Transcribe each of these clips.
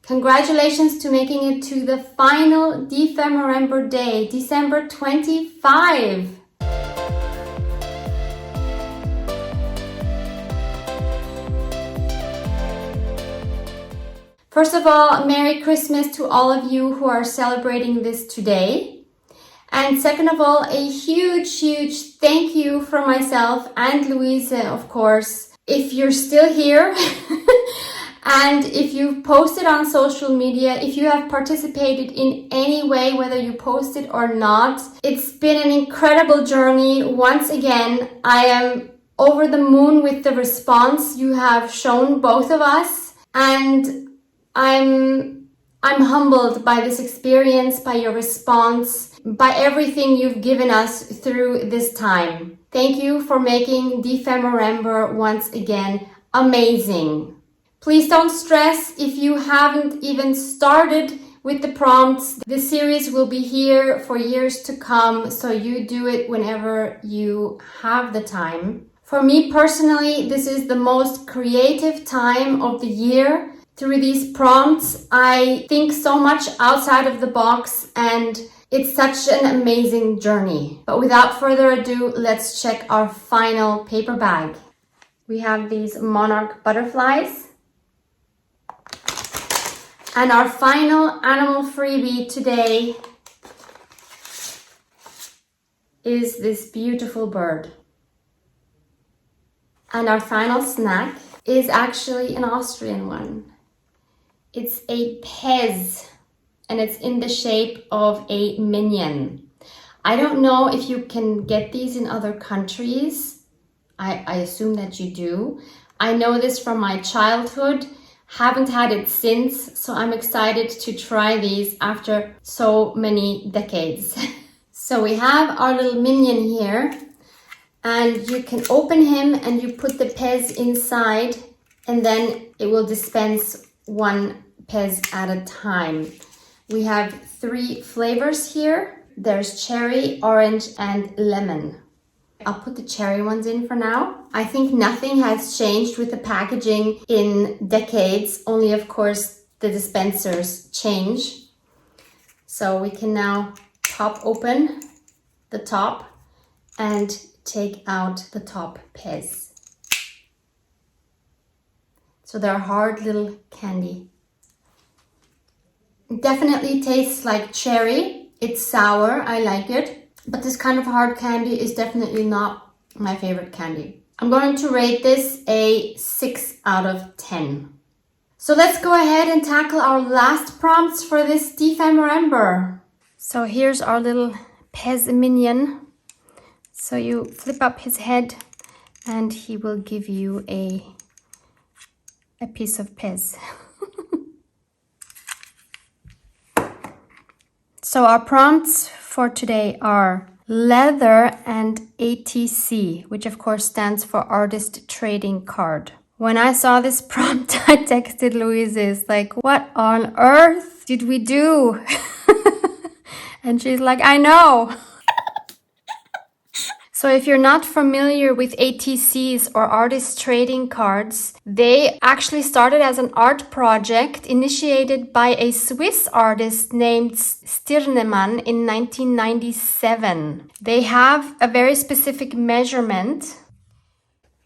Congratulations to making it to the final DEPHEMEREMBER day, December 25. First of all, Merry Christmas to all of you who are celebrating this today. And second of all, a huge thank you from myself and Louise, of course, if you're still here. And if you've posted on social media, if you have participated in any way, whether you posted or not, it's been an incredible journey. Once again, I am over the moon with the response you have shown both of us. And I'm humbled by this experience, by your response, by everything you've given us through this time. Thank you for making DEPHEMEREMBER once again amazing. Please don't stress if you haven't even started with the prompts. The series will be here for years to come, so you do it whenever you have the time. For me personally, this is the most creative time of the year. Through these prompts, I think so much outside of the box, and it's such an amazing journey. But without further ado, let's check our final paper bag. We have these monarch butterflies. And our final animal freebie today is this beautiful bird. And our final snack is actually an Austrian one. It's a pez, and it's in the shape of a minion. I don't know if you can get these in other countries. I assume that you do. I know this from my childhood. Haven't had it since, so I'm excited to try these after so many decades. So we have our little minion here, and you can open him and you put the pez inside, and then it will dispense one pez at a time. We have 3 flavors here. There's cherry, orange, and lemon. I'll put the cherry ones in for now. I think nothing has changed with the packaging in decades, only of course the dispensers change. So we can now pop open the top and take out the top pez. So they're hard little candy. It definitely tastes like cherry. It's sour, I like it. But this kind of hard candy is definitely not my favorite candy. I'm going to rate this a 6 out of 10. So let's go ahead and tackle our last prompts for this DEPHEMEREMBER. So here's our little pez minion. So you flip up his head and he will give you a piece of pez. So our prompts for today are leather and ATC, which of course stands for Artist Trading Card. When I saw this prompt, I texted Louise, like, what on earth did we do? And she's like, I know. So if you're not familiar with ATCs or artist trading cards, they actually started as an art project initiated by a Swiss artist named Stirnemann in 1997. They have a very specific measurement.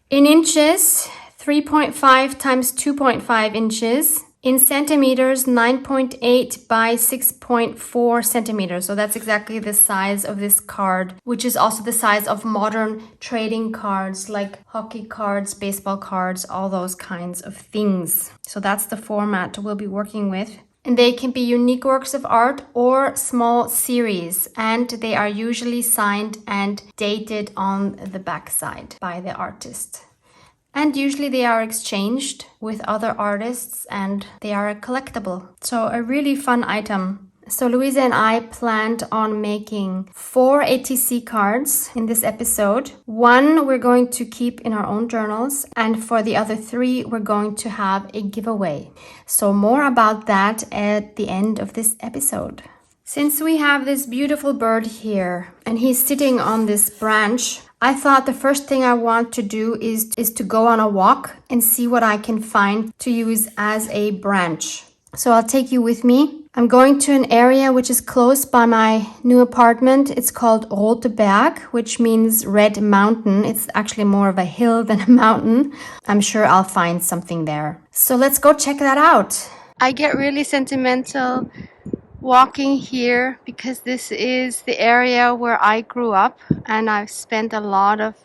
In inches, 3.5 times 2.5 inches. In centimeters, 9.8 by 6.4 centimeters. So that's exactly the size of this card, which is also the size of modern trading cards like hockey cards, baseball cards, all those kinds of things. So that's the format we'll be working with. And they can be unique works of art or small series, and they are usually signed and dated on the backside by the artist. And usually they are exchanged with other artists and they are a collectible. So a really fun item. So Louisa and I planned on making 4 ATC cards in this episode. 1 we're going to keep in our own journals, and for the other 3 we're going to have a giveaway. So more about that at the end of this episode. Since we have this beautiful bird here and he's sitting on this branch, I thought the first thing I want to do is to go on a walk and see what I can find to use as a branch. So I'll take you with me. I'm going to an area which is close by my new apartment. It's called Rote Berg, which means red mountain. It's actually more of a hill than a mountain. I'm sure I'll find something there. So let's go check that out. I get really sentimental walking here because this is the area where I grew up, and I've spent a lot of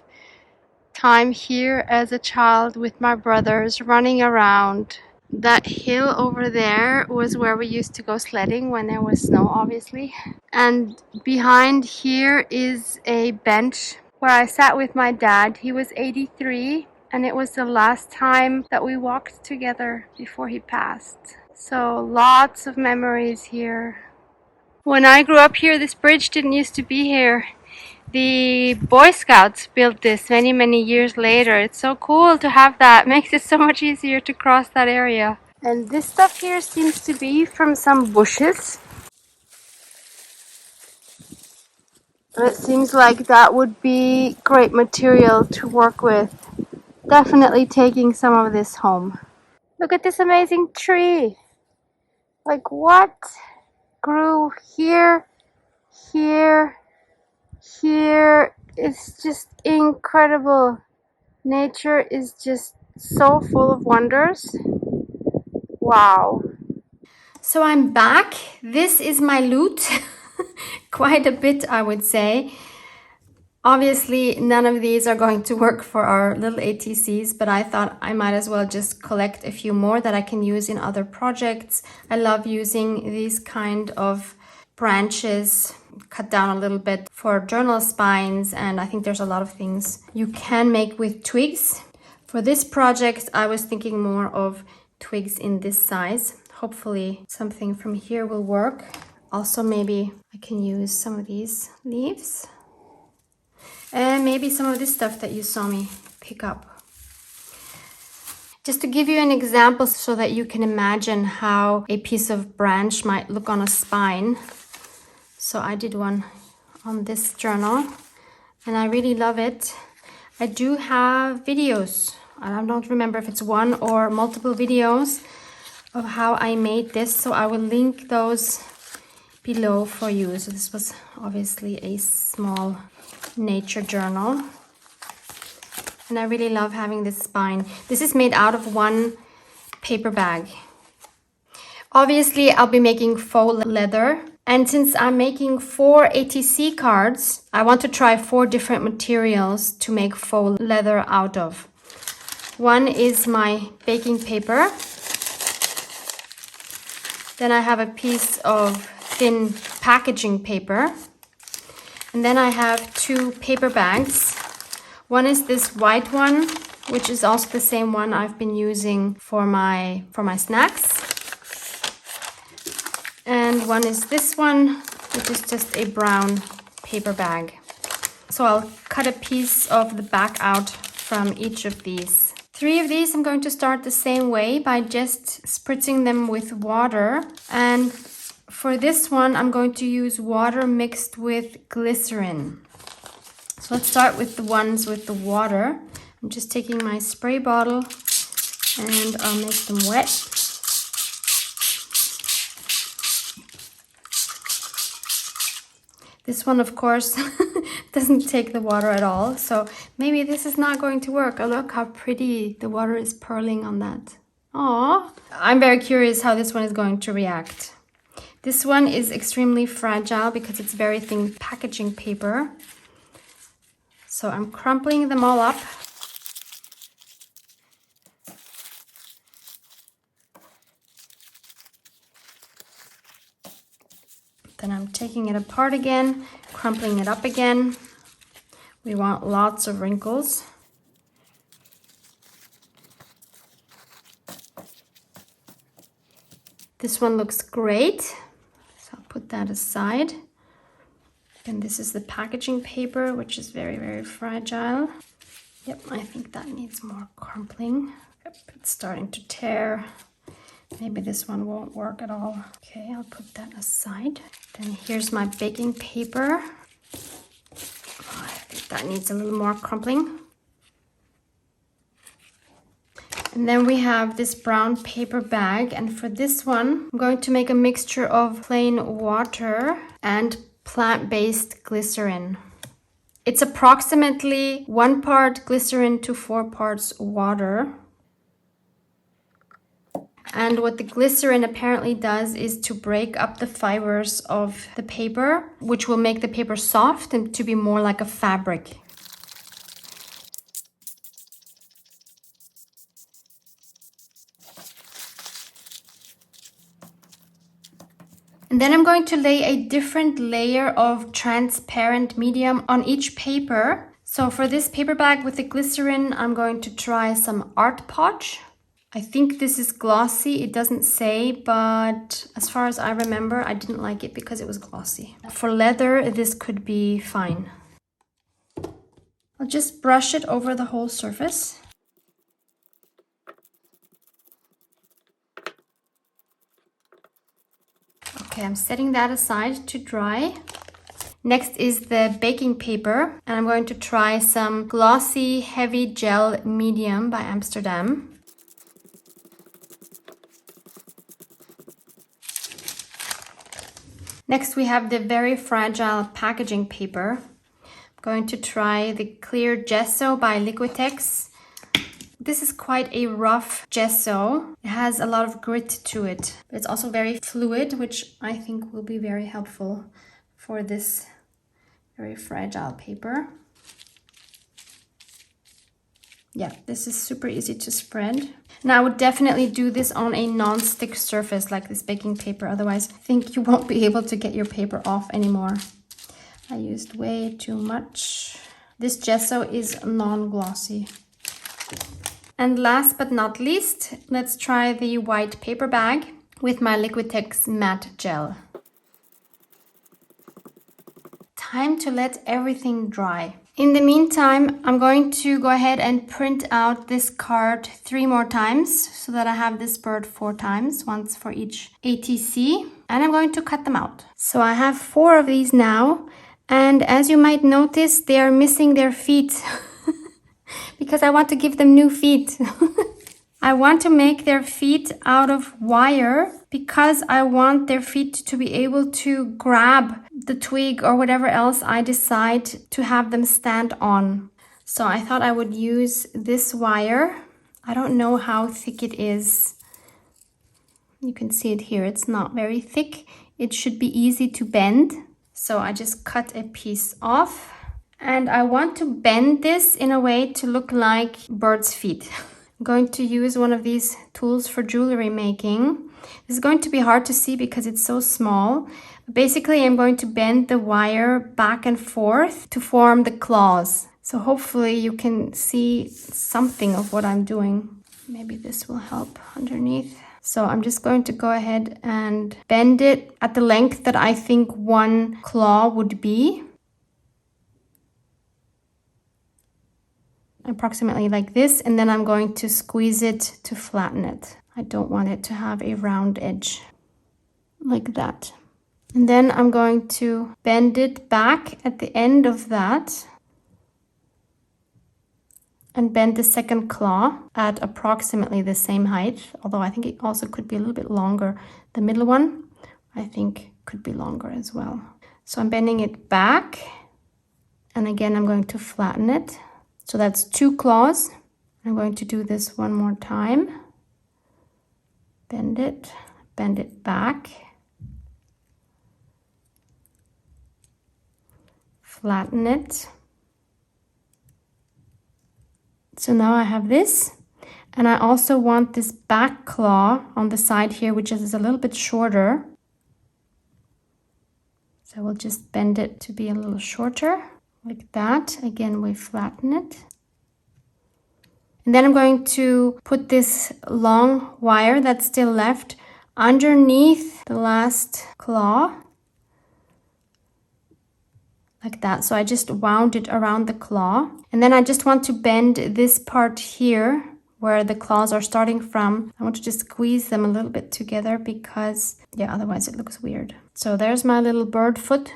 time here as a child with my brothers running around. That hill over there was where we used to go sledding when there was snow, obviously. And behind here is a bench where I sat with my dad. He was 83, and it was the last time that we walked together before he passed. So lots of memories here. When I grew up here, this bridge didn't used to be here. The Boy Scouts built this many years later. It's so cool to have that. Makes it so much easier to cross that area. And this stuff here seems to be from some bushes. It seems like that would be great material to work with. Definitely taking some of this home. Look at this amazing tree. Like what grew here, here, here. It's just incredible. Nature is just so full of wonders. Wow. So I'm back. This is my loot. Quite a bit, I would say. Obviously, none of these are going to work for our little ATCs, but I thought I might as well just collect a few more that I can use in other projects. I love using these kind of branches, cut down a little bit for journal spines, and I think there's a lot of things you can make with twigs. For this project, I was thinking more of twigs in this size. Hopefully something from here will work. Also, maybe I can use some of these leaves. And maybe some of this stuff that you saw me pick up. Just to give you an example so that you can imagine how a piece of branch might look on a spine. So I did one on this journal and I really love it. I do have videos. I don't remember if it's one or multiple videos of how I made this. So I will link those below for you. So this was obviously a small nature journal, and I really love having this spine. This is made out of one paper bag. Obviously I'll be making faux leather, and since I'm making 4 ATC cards, I want to try 4 different materials to make faux leather out of. One is my baking paper, then I have a piece of thin packaging paper, and then I have 2 paper bags. One is this white one, which is also the same one I've been using for my snacks. And one is this one, which is just a brown paper bag. So I'll cut a piece of the back out from each of these. 3 of these I'm going to start the same way by just spritzing them with water. And for this one, I'm going to use water mixed with glycerin. So let's start with the ones with the water. I'm just taking my spray bottle and I'll make them wet. This one, of course, doesn't take the water at all. So maybe this is not going to work. Oh, look how pretty the water is purling on that. Aww. I'm very curious how this one is going to react. This one is extremely fragile because it's very thin packaging paper. So I'm crumpling them all up. Then I'm taking it apart again, crumpling it up again. We want lots of wrinkles. This one looks great. So I'll put that aside. And this is the packaging paper, which is very fragile. Yep, I think that needs more crumpling. Yep, it's starting to tear. Maybe this one won't work at all. Okay, I'll put that aside. Then here's my baking paper. Oh, I think that needs a little more crumpling. And then we have this brown paper bag, and for this one, I'm going to make a mixture of plain water and plant-based glycerin. It's approximately 1 part glycerin to 4 parts water. And what the glycerin apparently does is to break up the fibers of the paper, which will make the paper soft and to be more like a fabric. And then I'm going to lay a different layer of transparent medium on each paper. So for this paper bag with the glycerin, I'm going to try some Art Podge. I think this is glossy, it doesn't say, but as far as I remember, I didn't like it because it was glossy. For leather, this could be fine. I'll just brush it over the whole surface. Okay, I'm setting that aside to dry. Next is the baking paper, and I'm going to try some glossy heavy gel medium by Amsterdam. Next we have the very fragile packaging paper. I'm going to try the clear gesso by Liquitex. This is quite a rough gesso. It has a lot of grit to it. It's also very fluid, which I think will be very helpful for this very fragile paper. Yeah, this is super easy to spread. Now I would definitely do this on a non-stick surface like this baking paper. Otherwise, I think you won't be able to get your paper off anymore. I used way too much. This gesso is non-glossy. And last but not least, let's try the white paper bag with my Liquitex matte gel. Time to let everything dry. In the meantime, I'm going to go ahead and print out this card 3 more times so that I have this bird 4 times, once for each ATC, and I'm going to cut them out. So I have 4 of these now, and as you might notice, they are missing their feet because I want to give them new feet. I want to make their feet out of wire because I want their feet to be able to grab the twig or whatever else I decide to have them stand on. So I thought I would use this wire. I don't know how thick it is. You can see it here. It's not very thick. It should be easy to bend. So I just cut a piece off. And I want to bend this in a way to look like bird's feet. I'm going to use one of these tools for jewelry making. This is going to be hard to see because it's so small. Basically, I'm going to bend the wire back and forth to form the claws. So hopefully you can see something of what I'm doing. Maybe this will help underneath. So I'm just going to go ahead and bend it at the length that I think one claw would be. Approximately like this, and then I'm going to squeeze it to flatten it. I don't want it to have a round edge like that. And then I'm going to bend it back at the end of that and bend the second claw at approximately the same height, although I think it also could be a little bit longer. The middle one, I think, could be longer as well. So I'm bending it back, and again I'm going to flatten it. So that's 2 claws. I'm going to do this one more time. Bend it back. Flatten it. So now I have this. And I also want this back claw on the side here, which is a little bit shorter. So we'll just bend it to be a little shorter. Like that. Again, we flatten it. And then I'm going to put this long wire that's still left underneath the last claw. Like that. So I just wound it around the claw. And then I just want to bend this part here where the claws are starting from. I want to just squeeze them a little bit together because, yeah, otherwise it looks weird. So there's my little bird foot.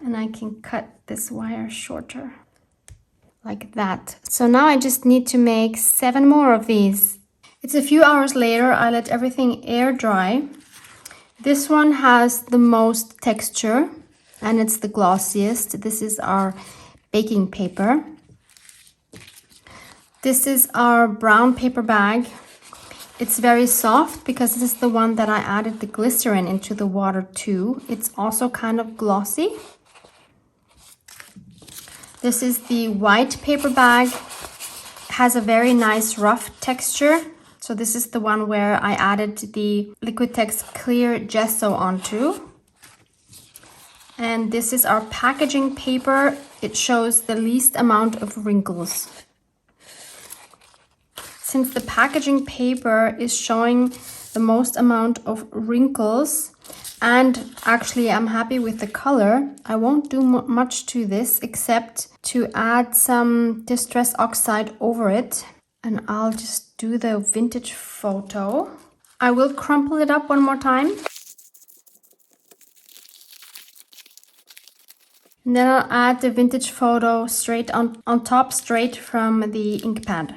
And I can cut this wire shorter. like that. So now I just need to make 7 more of these. It's a few hours later. I let everything air dry. This one has the most texture and it's the glossiest. This is our baking paper. This is our brown paper bag. It's very soft because this is the one that I added the glycerin into the water to. It's also kind of glossy. This is the white paper bag. It has a very nice rough texture. So this is the one where I added the Liquitex clear gesso onto. And this is our packaging paper. It shows the least amount of wrinkles. Since the packaging paper is showing the most amount of wrinkles, and actually I'm happy with the color, I won't do much to this except to add some Distress Oxide over it. And I'll just do the vintage photo. I will crumple it up one more time. And then I'll add the vintage photo straight on top, straight from the ink pad.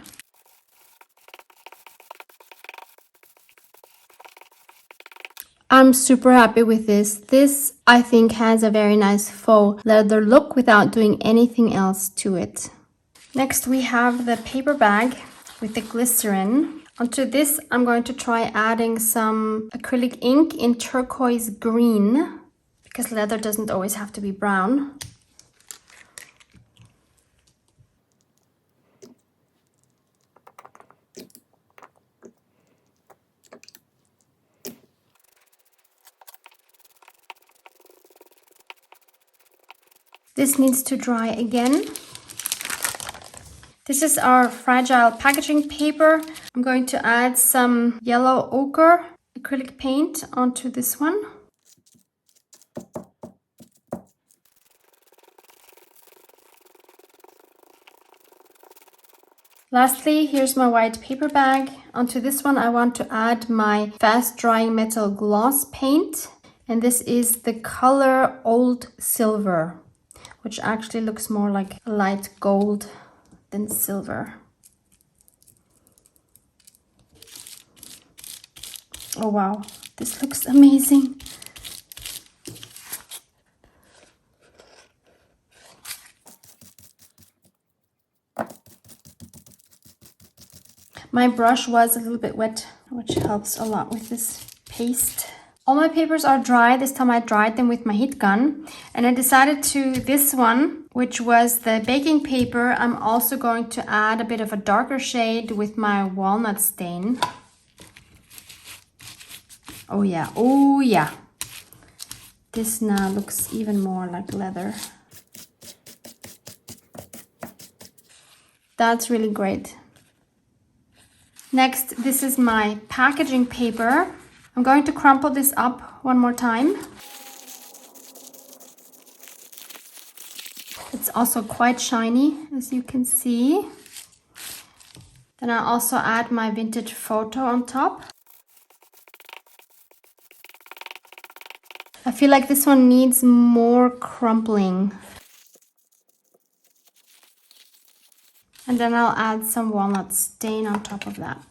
I'm super happy with this. This, I think, has a very nice faux leather look without doing anything else to it. Next, we have the paper bag with the glycerin. Onto this, I'm going to try adding some acrylic ink in turquoise green, because leather doesn't always have to be brown. This needs to dry again. This is our fragile packaging paper. I'm going to add some yellow ochre acrylic paint onto this one. Lastly, here's my white paper bag. Onto this one, I want to add my fast drying metal gloss paint. And this is the color Old Silver, which actually looks more like light gold than silver. Oh wow, this looks amazing. My brush was a little bit wet, which helps a lot with this paste. All my papers are dry. This time I dried them with my heat gun. And I decided to this one, which was the baking paper. I'm also going to add a bit of a darker shade with my walnut stain. Oh yeah, oh yeah. This now looks even more like leather. That's really great. Next, this is my packaging paper. I'm going to crumple this up one more time. It's also quite shiny, as you can see. Then I'll also add my vintage photo on top. I feel like this one needs more crumpling. And then I'll add some walnut stain on top of that.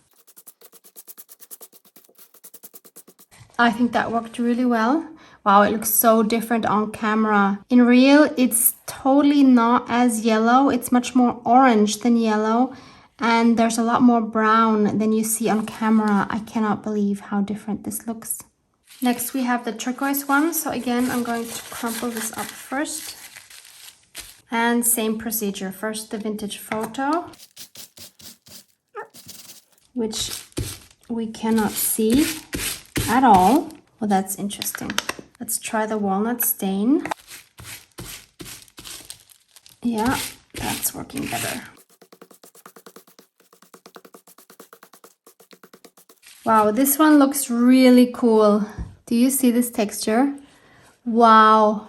I think that worked really well. Wow, it looks so different on camera. In real, it's totally not as yellow. It's much more orange than yellow. And there's a lot more brown than you see on camera. I cannot believe how different this looks. Next, we have the turquoise one. So again, I'm going to crumple this up first. And same procedure. First, the vintage photo, which we cannot see at all. Well, that's interesting. Let's try the walnut stain. Yeah, that's working better. Wow, this one looks really cool. Do you see this texture? Wow.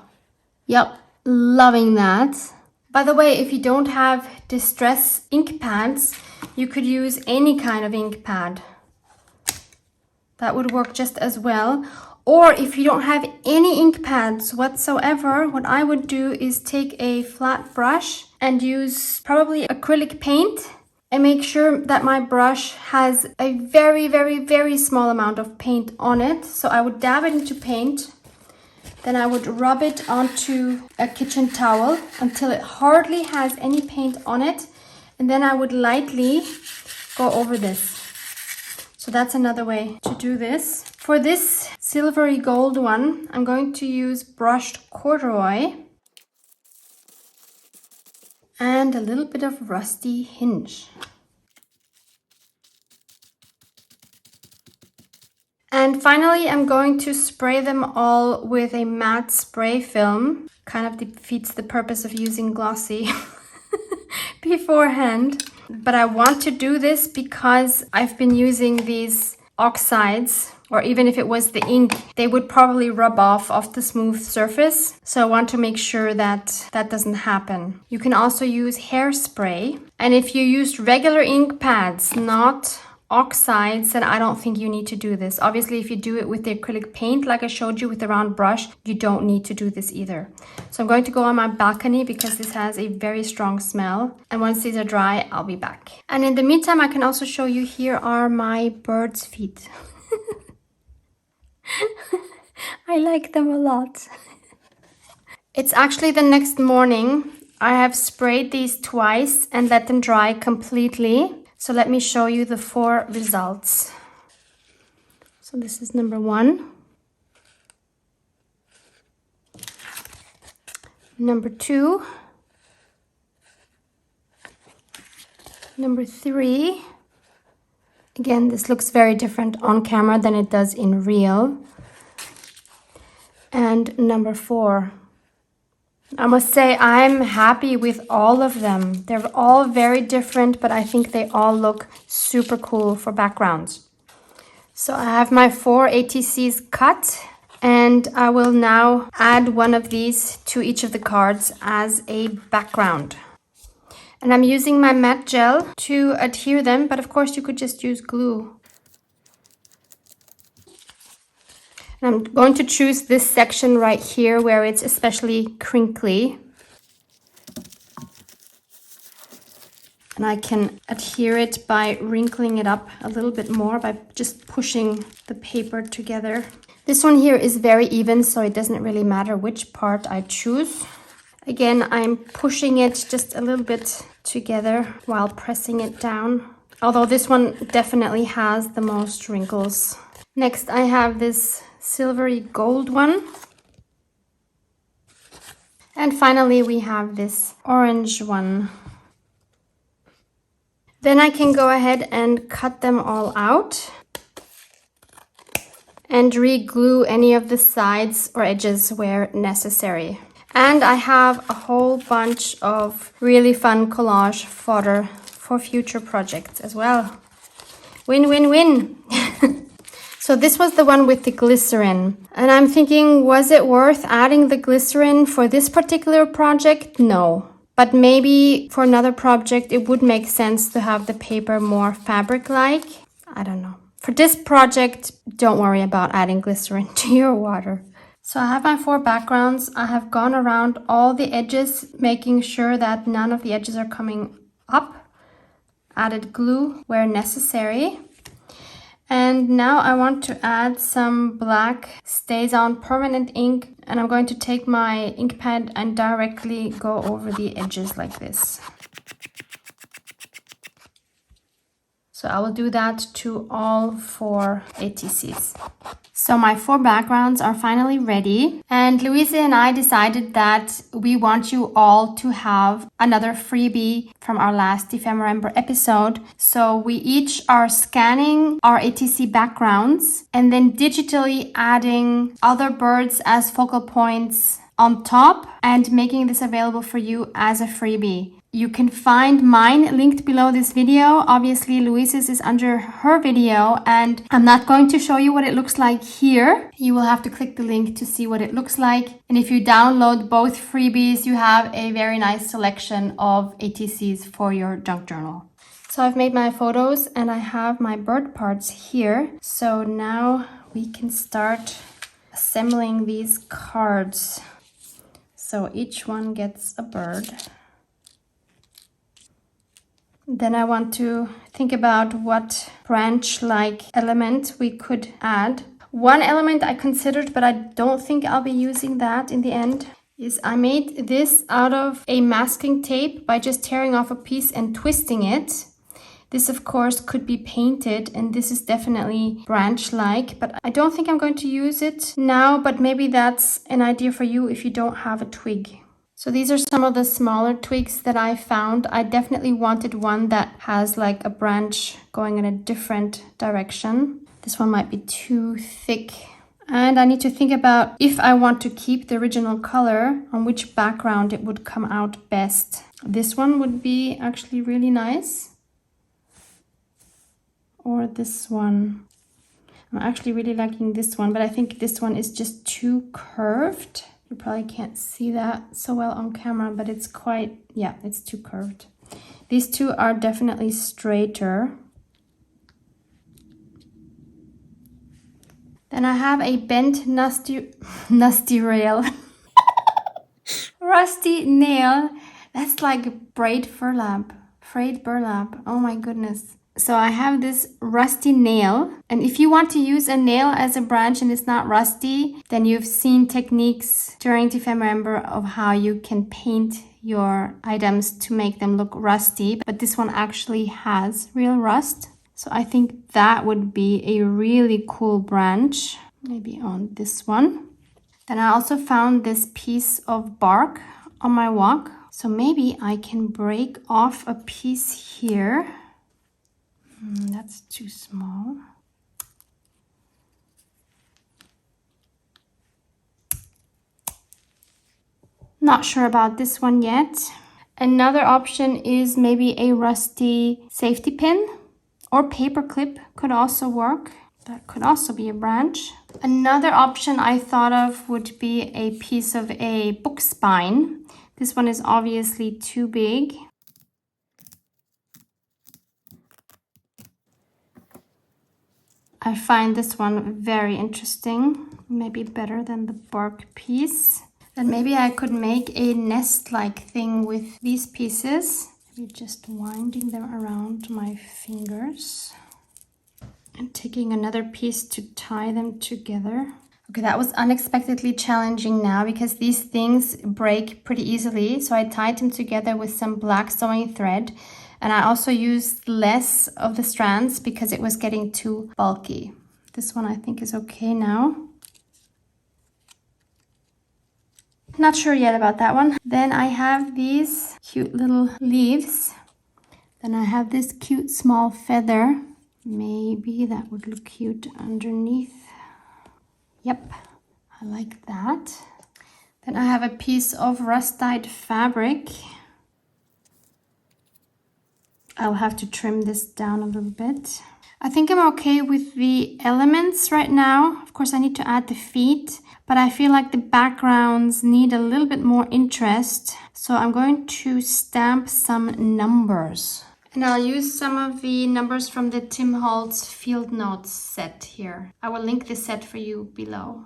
Yep, loving that. By the way, if you don't have distress ink pads, you could use any kind of ink pad. That would work just as well. Or if you don't have any ink pads whatsoever, what I would do is take a flat brush and use probably acrylic paint and make sure that my brush has a very, very, very small amount of paint on it. So I would dab it into paint. Then I would rub it onto a kitchen towel until it hardly has any paint on it. And then I would lightly go over this. So that's another way to do this. For this silvery gold one, I'm going to use brushed corduroy and a little bit of rusty hinge. And finally, I'm going to spray them all with a matte spray film. Kind of defeats the purpose of using glossy beforehand. But I want to do this because I've been using these oxides, or even if it was the ink, they would probably rub off the smooth surface. So I want to make sure that that doesn't happen. You can also use hairspray. And if you used regular ink pads, not oxides, then I don't think you need to do this. Obviously, if you do it with the acrylic paint, like I showed you with the round brush, you don't need to do this either. So I'm going to go on my balcony because this has a very strong smell. And once these are dry, I'll be back. And in the meantime, I can also show you, here are my bird's feet. I like them a lot. It's actually the next morning. I have sprayed these twice and let them dry completely. So let me show you the 4 results. So this is number 1. Number 2. Number 3. Again, this looks very different on camera than it does in real. And number 4. I must say I'm happy with all of them. They're all very different, but I think they all look super cool for backgrounds. So I have my 4 ATCs cut, and I will now add one of these to each of the cards as a background. And I'm using my matte gel to adhere them, but of course you could just use glue. I'm going to choose this section right here where it's especially crinkly. And I can adhere it by wrinkling it up a little bit more by just pushing the paper together. This one here is very even, so it doesn't really matter which part I choose. Again, I'm pushing it just a little bit together while pressing it down. Although this one definitely has the most wrinkles. Next, I have this silvery gold one. And finally, we have this orange one. Then I can go ahead and cut them all out and re-glue any of the sides or edges where necessary. And I have a whole bunch of really fun collage fodder for future projects as well. Win, win, win! So this was the one with the glycerin. And I'm thinking, was it worth adding the glycerin for this particular project? No. But maybe for another project, it would make sense to have the paper more fabric-like. I don't know. For this project, don't worry about adding glycerin to your water. So I have my 4 backgrounds. I have gone around all the edges, making sure that none of the edges are coming up. Added glue where necessary. And now I want to add some black StazOn permanent ink, and I'm going to take my ink pad and directly go over the edges like this. So I will do that to all 4 ATCs. So my 4 backgrounds are finally ready, and Louise and I decided that we want you all to have another freebie from our last DEPHEMEREMBER episode. So we each are scanning our ATC backgrounds and then digitally adding other birds as focal points on top and making this available for you as a freebie. You can find mine linked below this video. Obviously, Louise's is under her video, and I'm not going to show you what it looks like here. You will have to click the link to see what it looks like. And if you download both freebies, you have a very nice selection of ATCs for your junk journal. So I've made my photos and I have my bird parts here. So now we can start assembling these cards. So each one gets a bird. Then I want to think about what branch-like element we could add. One element I considered, but I don't think I'll be using that in the end, is I made this out of a masking tape by just tearing off a piece and twisting it. This, of course, could be painted, and this is definitely branch-like, but I don't think I'm going to use it now, but maybe that's an idea for you if you don't have a twig. So these are some of the smaller twigs that I found. I definitely wanted one that has like a branch going in a different direction. This one might be too thick. And I need to think about if I want to keep the original color, on which background it would come out best. This one would be actually really nice. Or this one. I'm actually really liking this one, but I think this one is just too curved. You probably can't see that so well on camera, but it's quite, yeah, it's too curved. These two are definitely straighter. Then I have a bent nasty rail. Rusty nail. That's like frayed burlap. Oh my goodness. So I have this rusty nail, and if you want to use a nail as a branch and it's not rusty, then you've seen techniques during DEPHEMEREMBER of how you can paint your items to make them look rusty, but this one actually has real rust. So I think that would be a really cool branch, maybe on this one. Then I also found this piece of bark on my walk. So maybe I can break off a piece here. That's too small. Not sure about this one yet. Another option is maybe a rusty safety pin or paper clip could also work. That could also be a branch. Another option I thought of would be a piece of a book spine. This one is obviously too big. I find this one very interesting, maybe better than the bark piece. Then maybe I could make a nest-like thing with these pieces. Maybe just winding them around my fingers and taking another piece to tie them together. Okay, that was unexpectedly challenging now because these things break pretty easily. So I tied them together with some black sewing thread. And I also used less of the strands because it was getting too bulky. This one I think is okay now. Not sure yet about that one. Then I have these cute little leaves. Then I have this cute small feather. Maybe that would look cute underneath. Yep, I like that. Then I have a piece of rust-dyed fabric. I'll have to trim this down a little bit. I think I'm okay with the elements right now. Of course, I need to add the feet, but I feel like the backgrounds need a little bit more interest. So I'm going to stamp some numbers. And I'll use some of the numbers from the Tim Holtz Field Notes set here. I will link the set for you below.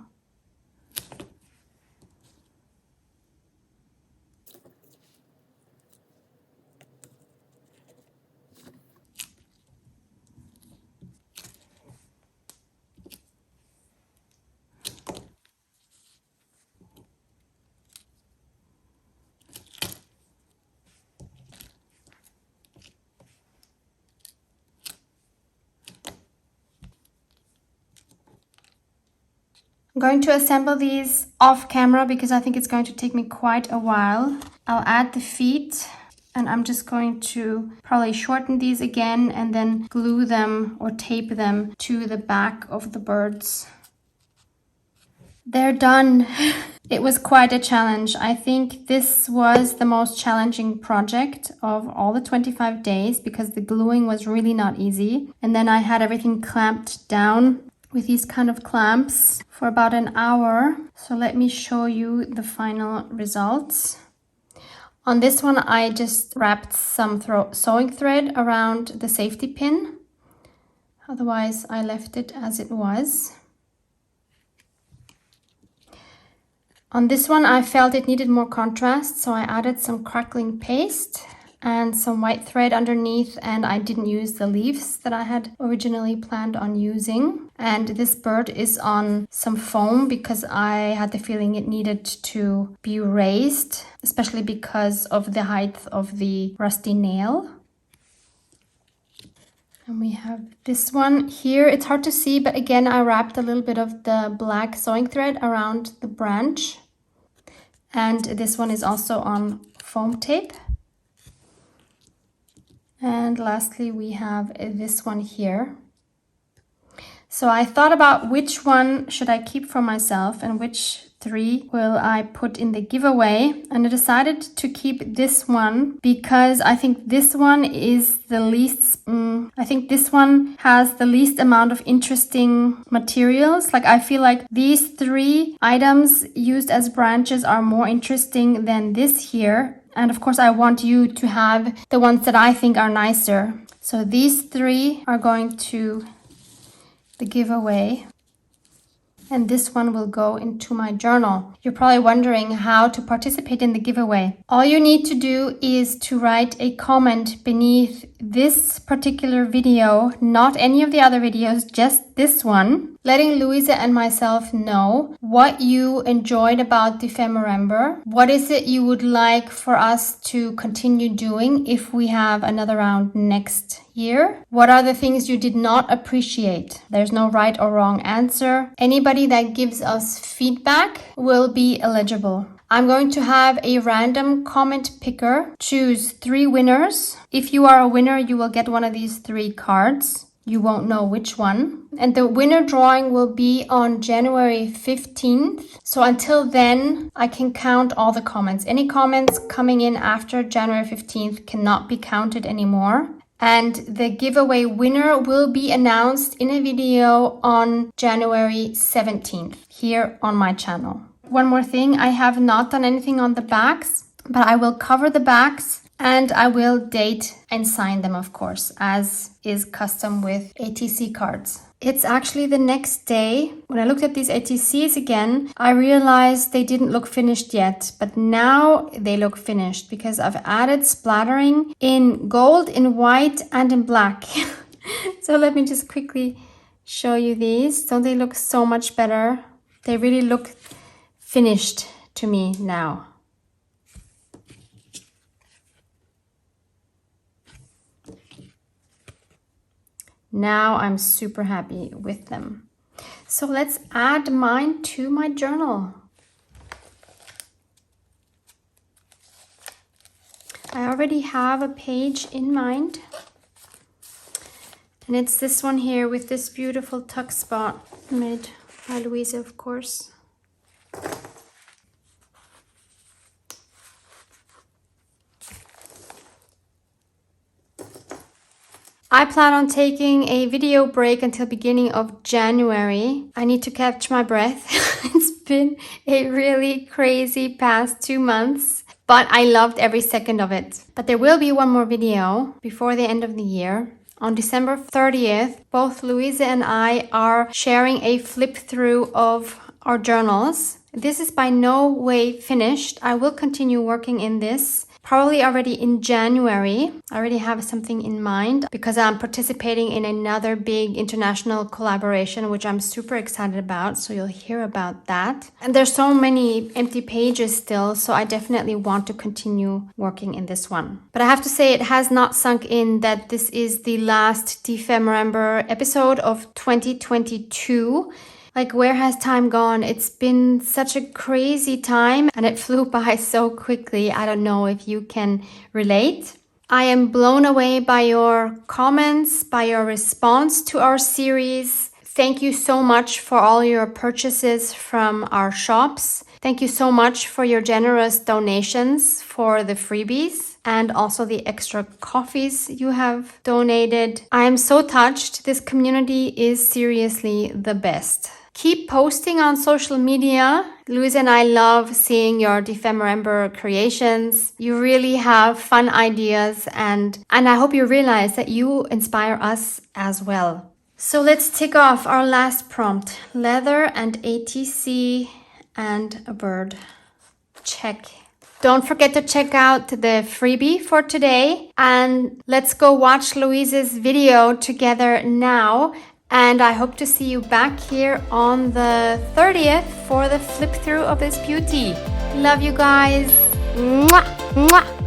I'm going to assemble these off camera because I think it's going to take me quite a while. I'll add the feet and I'm just going to probably shorten these again and then glue them or tape them to the back of the birds. They're done. It was quite a challenge. I think this was the most challenging project of all the 25 days because the gluing was really not easy. And then I had everything clamped down with these kind of clamps for about an hour. So let me show you the final results. On this one, I just wrapped some sewing thread around the safety pin. Otherwise, I left it as it was. On this one, I felt it needed more contrast, so I added some crackling paste and some white thread underneath, and I didn't use the leaves that I had originally planned on using. And this bird is on some foam because I had the feeling it needed to be raised, especially because of the height of the rusty nail. And we have this one here. It's hard to see, but again, I wrapped a little bit of the black sewing thread around the branch. And this one is also on foam tape. And lastly, we have this one here. So I thought about which one should I keep for myself and which 3 will I put in the giveaway. And I decided to keep this one because I think this one is the least, I think this one has the least amount of interesting materials. Like I feel like these 3 items used as branches are more interesting than this here. And of course, I want you to have the ones that I think are nicer. So these 3 are going to the giveaway. And this one will go into my journal. You're probably wondering how to participate in the giveaway. All you need to do is to write a comment beneath this particular video, not any of the other videos, just this one, letting Louisa and myself know what you enjoyed about DEPHEMEREMBER. What is it you would like for us to continue doing if we have another round next year? What are the things you did not appreciate? There's no right or wrong answer. Anybody that gives us feedback will be eligible. I'm going to have a random comment picker choose 3 winners. If you are a winner, you will get one of these 3 cards. You won't know which one. And the winner drawing will be on January 15th. So until then, I can count all the comments. Any comments coming in after January 15th cannot be counted anymore. And the giveaway winner will be announced in a video on January 17th here on my channel. One more thing, I have not done anything on the backs, but I will cover the backs and I will date and sign them, of course, as is custom with ATC cards. It's actually the next day. When I looked at these ATCs again, I realized they didn't look finished yet, but now they look finished because I've added splattering in gold, in white, and in black. So let me just quickly show you these. Don't they look so much better? They really look finished to me now. Now I'm super happy with them. So let's add mine to my journal. I already have a page in mind. And it's this one here with this beautiful tuck spot made by Louisa, of course. I plan on taking a video break until beginning of January. I need to catch my breath. It's been a really crazy past 2 months, but I loved every second of it. But there will be one more video before the end of the year. On December 30th, both Louisa and I are sharing a flip through of our journals. This is by no way finished. I will continue working in this. Probably already in January. I already have something in mind because I'm participating in another big international collaboration, which I'm super excited about. So you'll hear about that. And there's so many empty pages still, so I definitely want to continue working in this one. But I have to say it has not sunk in that this is the last DEPHEMEREMBER episode of 2022. Like, where has time gone? It's been such a crazy time and it flew by so quickly. I don't know if you can relate. I am blown away by your comments, by your response to our series. Thank you so much for all your purchases from our shops. Thank you so much for your generous donations for the freebies and also the extra coffees you have donated. I am so touched. This community is seriously the best. Keep posting on social media. Louisa and I love seeing your DEPHEMEREMBER creations. You really have fun ideas and I hope you realize that you inspire us as well. So let's tick off our last prompt. Leather and ATC and a bird. Check. Don't forget to check out the freebie for today, and let's go watch Louise's video together now. And I hope to see you back here on the 30th for the flip through of this beauty. Love you guys. Mwah, mwah.